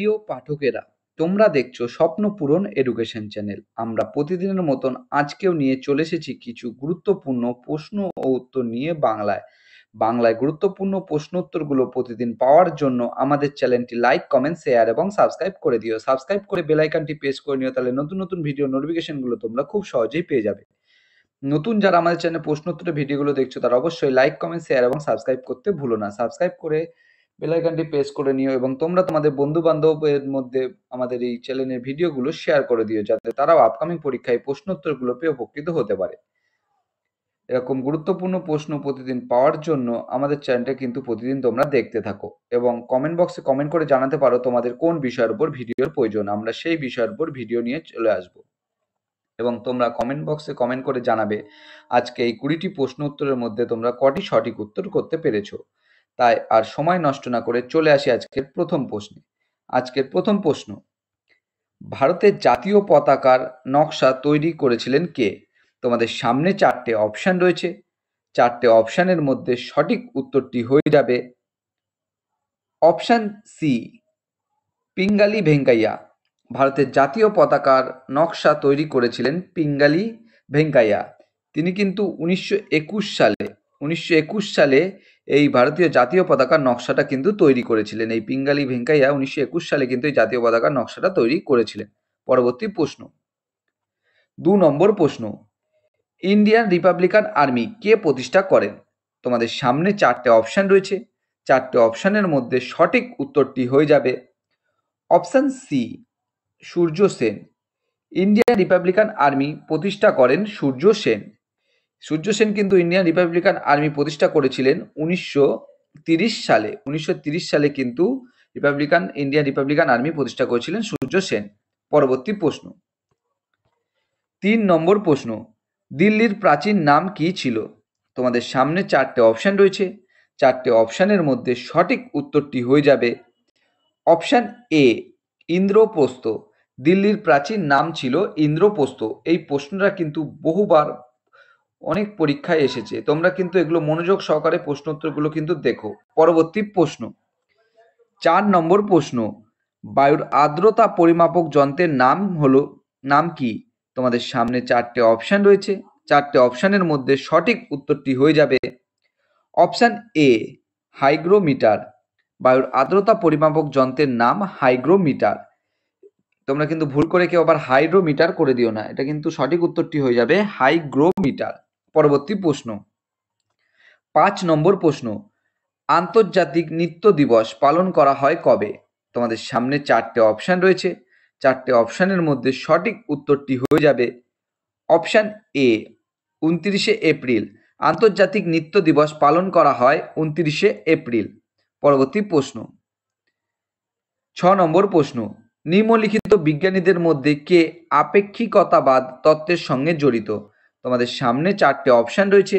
প্রিয় পাঠকেরা, তোমরা দেখছো স্বপ্ন পূরণ এডুকেশন চ্যানেল। আমরা প্রতিদিনের মতন আজকেও নিয়ে চলে এসেছি কিছু গুরুত্বপূর্ণ প্রশ্ন ও উত্তর নিয়ে বাংলায় গুরুত্বপূর্ণ প্রশ্ন উত্তরগুলো প্রতিদিন পাওয়ার জন্য আমাদের চ্যানেলটি লাইক, কমেন্ট, শেয়ার এবং সাবস্ক্রাইব করে দিও। সাবস্ক্রাইব করে বেল আইকনটি প্রেস করে নিও, তাহলে নতুন নতুন ভিডিও নোটিফিকেশনগুলো তোমরা খুব সহজেই পেয়ে যাবে। নতুন যারা আমাদের চ্যানেলে প্রশ্ন উত্তরের ভিডিওগুলো দেখছো তারা অবশ্যই লাইক, কমেন্ট, শেয়ার এবং সাবস্ক্রাইব করতে ভুলো না। সাবস্ক্রাইব করে বেল আইকনটি প্রেস করে নিও এবং তোমরা তোমাদের বন্ধু বান্ধবের মধ্যে আমাদের এই চ্যানেলের ভিডিওগুলো শেয়ার করে দিও, যাতে তারাও আপকামিং পরীক্ষায় প্রশ্ন উত্তরগুলো পেয়ে উপকৃত হতে পারে। এরকম গুরুত্বপূর্ণ প্রশ্ন প্রতিদিন পাওয়ার জন্য আমাদের চ্যানেলটা কিন্তু প্রতিদিন তোমরা দেখতে থাকো এবং কমেন্ট বক্সে কমেন্ট করে জানাতে পারো তোমাদের কোন বিষয়ের উপর ভিডিওর প্রয়োজন। আমরা সেই বিষয়ের উপর ভিডিও নিয়ে চলে আসবো এবং তোমরা কমেন্ট বক্সে কমেন্ট করে জানাবে আজকে এই 20টি প্রশ্ন উত্তরের মধ্যে তোমরা কটি সঠিক উত্তর করতে পেরেছো। তাই আর সময় নষ্ট না করে চলে আসি আজকের প্রথম প্রশ্নে। আজকের প্রথম প্রশ্ন, ভারতের জাতীয় পতাকার নকশা তৈরি করেছিলেন কে? তোমাদের সামনে চারটে অপশান রয়েছে। চারটে অপশানের মধ্যে সঠিক উত্তরটি হয়ে যাবে অপশান সি, পিঙ্গালি ভেঙ্কাইয়া। ভারতের জাতীয় পতাকার নকশা তৈরি করেছিলেন পিঙ্গালি ভেঙ্কাইয়া। তিনি কিন্তু 1921 সালে এই ভারতীয় জাতীয় পতাকার নকশাটা কিন্তু তৈরি করেছিলেন। এই পিঙ্গালি ভেঙ্কাইয়া 1921 সালে কিন্তু এই জাতীয় পতাকার নকশাটা তৈরি করেছিলেন। পরবর্তী প্রশ্ন, 2 নম্বর প্রশ্ন, ইন্ডিয়ান রিপাবলিকান আর্মি কে প্রতিষ্ঠা করেন? তোমাদের সামনে চারটে অপশান রয়েছে। চারটে অপশানের মধ্যে সঠিক উত্তরটি হয়ে যাবে option C, Surya Sen. Indian Republican army প্রতিষ্ঠা করেন সূর্য সেন। সূর্য সেন কিন্তু ইন্ডিয়ান রিপাবলিকান আর্মি প্রতিষ্ঠা করেছিলেন 1930 সালে। 1930 সালে কিন্তু ইন্ডিয়ান রিপাবলিকান আর্মি প্রতিষ্ঠা করেছিলেন সূর্য সেন। পরবর্তী প্রশ্ন, 3 নম্বর প্রশ্ন, দিল্লির প্রাচীন নাম কি ছিল? তোমাদের সামনে চারটে অপশান রয়েছে। চারটে অপশানের মধ্যে সঠিক উত্তরটি হয়ে যাবে অপশান এ, ইন্দ্রপ্রস্থ। দিল্লির প্রাচীন নাম ছিল ইন্দ্রপ্রস্থ। এই প্রশ্নটা কিন্তু বহুবার অনেক পরীক্ষায় এসেছে, তোমরা কিন্তু এগুলো মনোযোগ সহকারে প্রশ্ন উত্তরগুলো কিন্তু দেখো। পরবর্তী প্রশ্ন, 4 নম্বর প্রশ্ন, বায়ুর আর্দ্রতা পরিমাপক যন্ত্রের নাম কি? তোমাদের সামনে চারটে অপশান রয়েছে। চারটে অপশানের মধ্যে সঠিক উত্তরটি হয়ে যাবে অপশান এ, হাইগ্রোমিটার। বায়ুর আর্দ্রতা পরিমাপক যন্ত্রের নাম হাইগ্রোমিটার। তোমরা কিন্তু ভুল করে কেউ আবার হাইড্রোমিটার করে দিও না, এটা কিন্তু সঠিক উত্তরটি হয়ে যাবে হাইগ্রোমিটার। পরবর্তী প্রশ্ন, 5 নম্বর প্রশ্ন, আন্তর্জাতিক নৃত্য দিবস পালন করা হয় কবে? তোমাদের সামনে চারটে অপশান রয়েছে। চারটে অপশানের মধ্যে সঠিক উত্তরটি হয়ে যাবে অপশান এ, 29শে এপ্রিল। আন্তর্জাতিক নৃত্য দিবস পালন করা হয় 29শে এপ্রিল। পরবর্তী প্রশ্ন, 6 নম্বর প্রশ্ন, নিম্নলিখিত বিজ্ঞানীদের মধ্যে কে আপেক্ষিকতাবাদ তত্ত্বের সঙ্গে জড়িত? তোমাদের সামনে চারটে অপশান রয়েছে।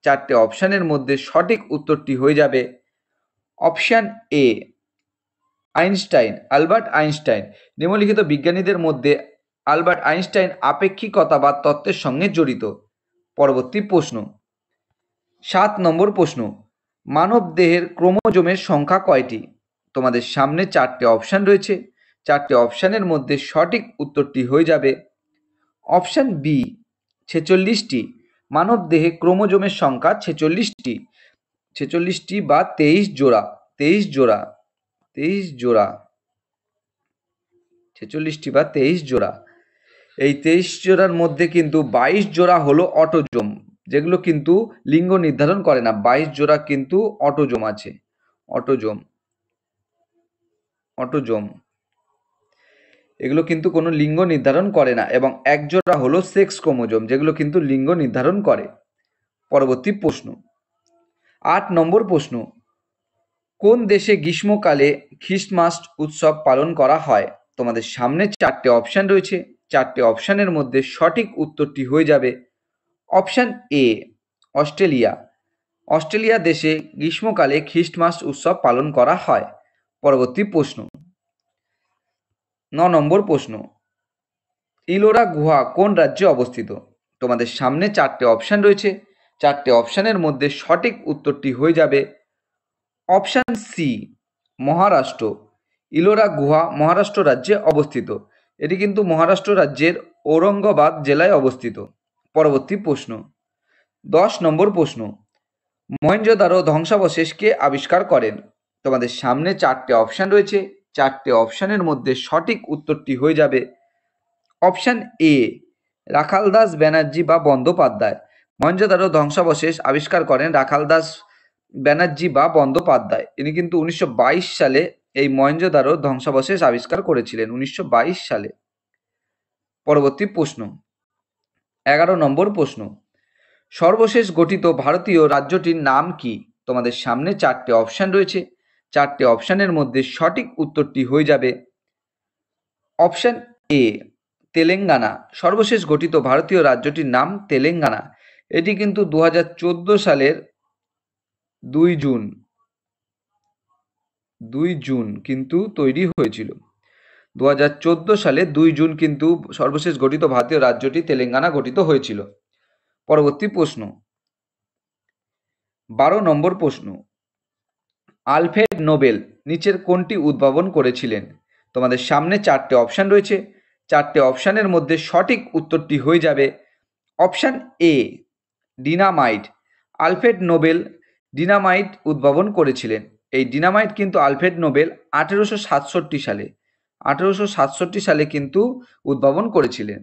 চারটে অপশানের মধ্যে সঠিক উত্তরটি হয়ে যাবে option A, Einstein, Albert Einstein. নিম্নলিখিত বিজ্ঞানীদের মধ্যে আলবার্ট আইনস্টাইন আপেক্ষিকতাবাদ তত্ত্বের সঙ্গে জড়িত। পরবর্তী প্রশ্ন, 7 নম্বর প্রশ্ন, মানব দেহের ক্রোমোজোমের সংখ্যা কয়টি? তোমাদের সামনে চারটে অপশান রয়েছে। চারটে অপশানের মধ্যে সঠিক উত্তরটি হয়ে যাবে অপশান বি, 46টি। মানব দেহে ক্রোমোজোমের সংখ্যা 46টি। 46টি বা 23 জোড়া। 23 জোড়া। 46টি বা 23 জোড়া। এই 23 জোড়ার মধ্যে কিন্তু 22 জোড়া হলো অটোজোম, যেগুলো কিন্তু লিঙ্গ নির্ধারণ করে না। 22 জোড়া কিন্তু অটোজোম আছে। অটোজোম এগুলো কিন্তু কোনো লিঙ্গ নির্ধারণ করে না, এবং এক জোড়া হলো সেক্স ক্রোমোজোম, যেগুলো কিন্তু লিঙ্গ নির্ধারণ করে। পরবর্তী প্রশ্ন, 8 নম্বর প্রশ্ন, কোন দেশে গ্রীষ্মকালে খ্রিস্টমাস উৎসব পালন করা হয়? তোমাদের সামনে চারটে অপশান রয়েছে। চারটে অপশানের মধ্যে সঠিক উত্তরটি হয়ে যাবে অপশান এ, অস্ট্রেলিয়া। অস্ট্রেলিয়া দেশে গ্রীষ্মকালে খ্রিস্টমাস উৎসব পালন করা হয়। পরবর্তী প্রশ্ন, 9 নম্বর প্রশ্ন, ইলোরা গুহা কোন রাজ্যে অবস্থিত? তোমাদের সামনে চারটে অপশান রয়েছে। চারটে অপশানের মধ্যে সঠিক উত্তরটি হয়ে যাবে অপশান সি, মহারাষ্ট্র। ইলোরা গুহা মহারাষ্ট্র রাজ্যে অবস্থিত। এটি কিন্তু মহারাষ্ট্র রাজ্যের ঔরঙ্গাবাদ জেলায় অবস্থিত। পরবর্তী প্রশ্ন 10 নম্বর প্রশ্ন, মহেঞ্জোদারো ধ্বংসাবশেষ কে আবিষ্কার করেন? তোমাদের সামনে 4টে অপশান রয়েছে, 4টে অপশানের মধ্যে সঠিক উত্তরটি হয়ে যাবে অপশান এ রাখালদাস ব্যানার্জি বা বন্দ্যোপাধ্যায়। মহেঞ্জোদারো ধ্বংসাবশেষ আবিষ্কার করেন রাখালদাস ব্যানার্জি বা বন্দ্যোপাধ্যায়। ইনি কিন্তু 1922 সালে এই মহেঞ্জোদারো ধ্বংসাবশেষ আবিষ্কার করেছিলেন, 1922 সালে। পরবর্তী প্রশ্ন 11 নম্বর প্রশ্ন, সর্বশেষ গঠিত ভারতীয় রাজ্যটির নাম কি? তোমাদের সামনে 4টে অপশান রয়েছে, 4টে অপশানের মধ্যে সঠিক উত্তরটি হয়ে যাবে অপশান এ তেলেঙ্গানা। সর্বশেষ গঠিত ভারতীয় রাজ্যটির নাম তেলেঙ্গানা। এটি কিন্তু 2014 সালের 2 জুন কিন্তু তৈরি হয়েছিল। 2014 সালে 2 জুন কিন্তু সর্বশেষ গঠিত ভারতীয় রাজ্যটি তেলেঙ্গানা গঠিত হয়েছিল। পরবর্তী প্রশ্ন 12 নম্বর প্রশ্ন, আলফ্রেড নোবেল নিচের কোনটি উদ্ভাবন করেছিলেন? তোমাদের সামনে 4টে অপশান রয়েছে, 4টে অপশানের মধ্যে সঠিক উত্তরটি হয়ে যাবে option A dynamite. Alfred Nobel dynamite উদ্ভাবন করেছিলেন। এই ডিনামাইট কিন্তু আলফ্রেড নোবেল 1867 সালে কিন্তু উদ্ভাবন করেছিলেন।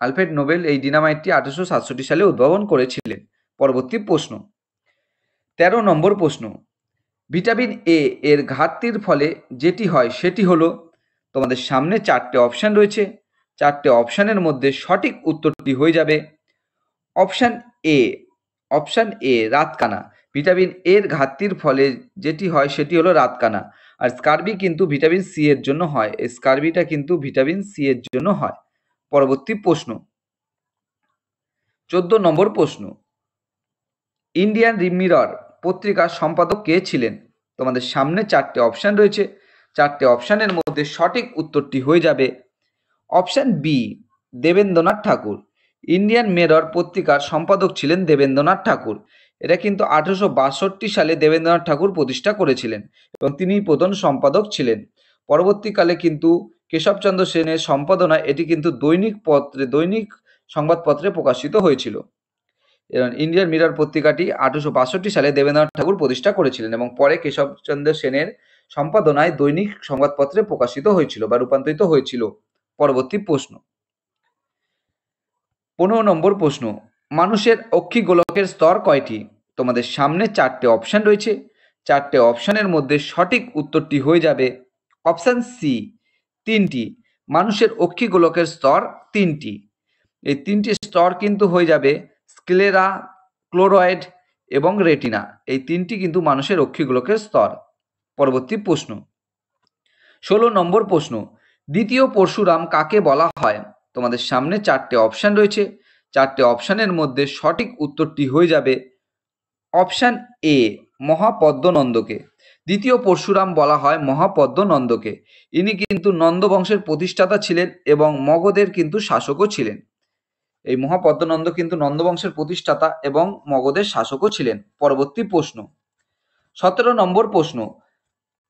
আলফ্রেড নোবেল এই ডিনামাইটটি 1867 সালে উদ্ভাবন করেছিলেন। পরবর্তী প্রশ্ন 13 নম্বর প্রশ্ন, ভিটামিন এ এর ঘাটতির ফলে যেটি হয় সেটি হলো, তোমাদের সামনে 4টে অপশান রয়েছে, 4টে অপশানের মধ্যে সঠিক উত্তরটি হয়ে যাবে অপশান এ রাতকানা। ভিটামিন এর ঘাটতির ফলে যেটি হয় সেটি হলো রাতকানা। আর স্কারবি কিন্তু ভিটামিন সি এর জন্য হয়, এই স্কারবিটা কিন্তু ভিটামিন সি এর জন্য হয়। পরবর্তী প্রশ্ন 14 নম্বর প্রশ্ন, ইন্ডিয়ান মিরর পত্রিকার সম্পাদক কে ছিলেন? তোমাদের সামনে 4টে অপশান রয়েছে, 4টে অপশানের মধ্যে সঠিক উত্তরটি হয়ে যাবে অপশান বি দেবেন্দ্রনাথ ঠাকুর। ইন্ডিয়ান মিরর পত্রিকার সম্পাদক ছিলেন দেবেন্দ্রনাথ ঠাকুর। এটা কিন্তু 1862 সালে দেবেন্দ্রনাথ ঠাকুর প্রতিষ্ঠা করেছিলেন এবং তিনি প্রধান সম্পাদক ছিলেন। পরবর্তীকালে কিন্তু কেশবচন্দ্র সেনের সম্পাদনায় এটি কিন্তু দৈনিক সংবাদপত্রে প্রকাশিত হয়েছিল। ইন্ডিয়ান মিরর পত্রিকাটি 1862 সালে দেবেন্দ্রনাথ ঠাকুর প্রতিষ্ঠা করেছিলেন এবং পরে কেশবচন্দ্র সেনের সম্পাদনায় দৈনিক সংবাদপত্রে প্রকাশিত হয়েছিল বা রূপান্তরিত হয়েছিল। পরবর্তী প্রশ্ন 15 নম্বর প্রশ্ন, মানুষের অক্ষিগোলকের স্তর কয়টি? তোমাদের সামনে 4টে অপশান রয়েছে, 4টে অপশানের মধ্যে সঠিক উত্তরটি হয়ে যাবে অপশান সি 3টি। মানুষের অক্ষিগোলকের স্তর 3টি। এই 3টি স্তর কিন্তু হয়ে যাবে স্ক্লেরা, ক্লোরয়েড এবং রেটিনা। এই 3টি কিন্তু মানুষের অক্ষিগোলকের স্তর। পরবর্তী প্রশ্ন 16 নম্বর প্রশ্ন, দ্বিতীয় পরশুরাম কাকে বলা হয়? তোমাদের সামনে 4টে অপশান রয়েছে, 4টে অপশানের মধ্যে সঠিক উত্তরটি হয়ে যাবে অপশান এ মহাপদ্মনন্দকে। দ্বিতীয় পরশুরাম বলা হয় মহাপদ্মনন্দকে। ইনি কিন্তু নন্দবংশের প্রতিষ্ঠাতা ছিলেন এবং মগধের কিন্তু শাসকও ছিলেন। এই মহাপদ্মনন্দ কিন্তু নন্দবংশের প্রতিষ্ঠাতা এবং মগধের শাসকও ছিলেন। পরবর্তী প্রশ্ন 17 নম্বর প্রশ্ন,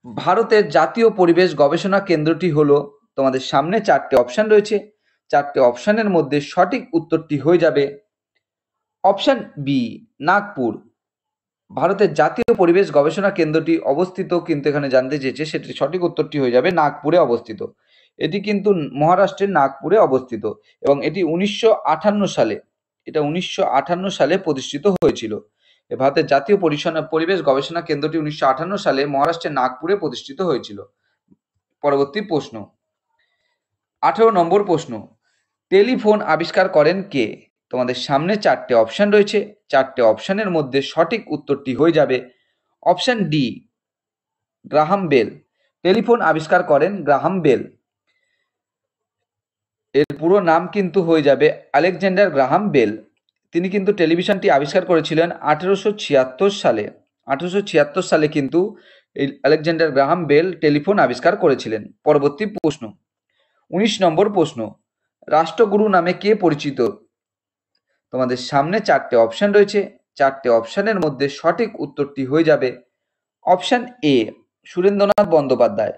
ভারতের জাতীয় পরিবেশ গবেষণা কেন্দ্রটি হলো, তোমাদের সামনে 4টে অপশান রয়েছে, 4টে অপশানের মধ্যে সঠিক উত্তরটি হয়ে যাবে অপশান বি নাগপুর। ভারতের জাতীয় পরিবেশ গবেষণা কেন্দ্রটি অবস্থিত কিন্তু এখানে জানতে চেয়েছে, সেটির সঠিক উত্তরটি হয়ে যাবে নাগপুরে অবস্থিত। এটি কিন্তু মহারাষ্ট্রের নাগপুরে অবস্থিত এবং এটি 1958 সালে প্রতিষ্ঠিত হয়েছিল। ভারতের জাতীয় পরিবেশ গবেষণা কেন্দ্রটি 1958 সালে মহারাষ্ট্রের নাগপুরে প্রতিষ্ঠিত হয়েছিল। পরবর্তী প্রশ্ন 18 নম্বর প্রশ্ন, টেলিফোন আবিষ্কার করেন কে? তোমাদের সামনে 4টে অপশান রয়েছে, 4টে অপশানের মধ্যে সঠিক উত্তরটি হয়ে যাবে option D Graham Bell. Telephone আবিষ্কার করেন গ্রাহাম বেল। এর পুরো নাম কিন্তু হয়ে যাবে আলেকজান্ডার গ্রাহাম বেল। তিনি কিন্তু টেলিভিশনটি আবিষ্কার করেছিলেন 1876 সালে। 1876 সালে কিন্তু এই আলেকজান্ডার গ্রাহাম বেল টেলিফোন আবিষ্কার করেছিলেন। পরবর্তী প্রশ্ন 19 নম্বর প্রশ্ন, রাষ্ট্রগুরু নামে কে পরিচিত? তোমাদের সামনে 4টে অপশান রয়েছে, 4টে অপশানের মধ্যে সঠিক উত্তরটি হয়ে যাবে অপশান এ সুরেন্দ্রনাথ বন্দ্যোপাধ্যায়।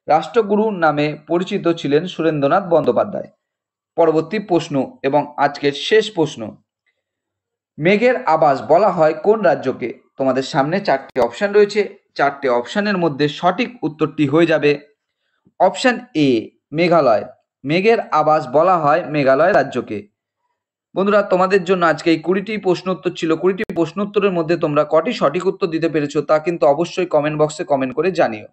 রাষ্ট্রগুরু নামে পরিচিত ছিলেন সুরেন্দ্রনাথ বন্দ্যোপাধ্যায়। পরবর্তী প্রশ্ন এবং আজকের শেষ প্রশ্ন, মেঘের আবাস বলা হয় কোন রাজ্যকে? তোমাদের সামনে 4টি অপশন রয়েছে, 4টে অপশনের মধ্যে সঠিক উত্তরটি হয়ে যাবে অপশন এ মেঘালয়। মেঘের আবাস বলা হয় মেঘালয় রাজ্যকে। বন্ধুরা, তোমাদের জন্য আজকে এই 20টি প্রশ্ন উত্তর ছিল। 20টি প্রশ্ন উত্তরের মধ্যে তোমরা কটি সঠিক উত্তর দিতে পেরেছো তা কিন্তু অবশ্যই কমেন্ট বক্সে কমেন্ট করে জানিও।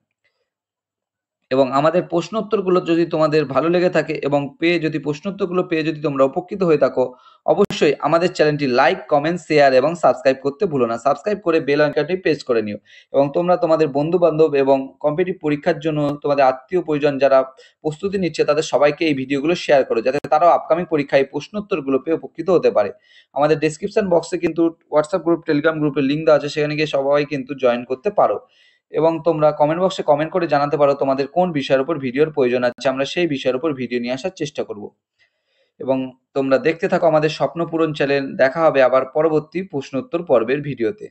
এবং আমাদের প্রশ্ন উত্তরগুলো যদি তোমাদের ভালো লেগে থাকে এবং যদি প্রশ্ন উত্তরগুলো পেয়ে যদি তোমরা উপকৃত হয়ে থাকো, অবশ্যই আমাদের চ্যানেলটি লাইক, কমেন্ট, শেয়ার এবং সাবস্ক্রাইব করতে ভুলো না। সাবস্ক্রাইব করে বেল আইকনটি প্রেস করে নিও এবং তোমরা তোমাদের বন্ধু বান্ধব এবং কম্পিটিটিভ পরীক্ষার জন্য তোমাদের আত্মীয় পরিজন যারা প্রস্তুতি নিচ্ছে তাদের সবাইকে এই ভিডিওগুলো শেয়ার করো, যাতে তারাও আপকামিং পরীক্ষায় এই প্রশ্ন উত্তরগুলো পেয়ে উপকৃত হতে পারে। আমাদের ডেসক্রিপশন বক্সে কিন্তু হোয়াটসঅ্যাপ গ্রুপ, টেলিগ্রাম গ্রুপের লিঙ্ক দেওয়া আছে, সেখানে গিয়ে সবাই কিন্তু জয়েন করতে পারো। এবং তোমরা কমেন্ট বক্সে কমেন্ট করে জানাতে পারো তোমাদের কোন বিষয়ের উপর ভিডিওর প্রয়োজন আছে, আমরা সেই বিষয়ের উপর ভিডিও নিয়ে আসার চেষ্টা করব। এবং তোমরা দেখতে থাকো আমাদের স্বপ্ন পূরণ চ্যানেল। দেখা হবে আবার পরবর্তী প্রশ্নোত্তর পর্বের ভিডিওতে।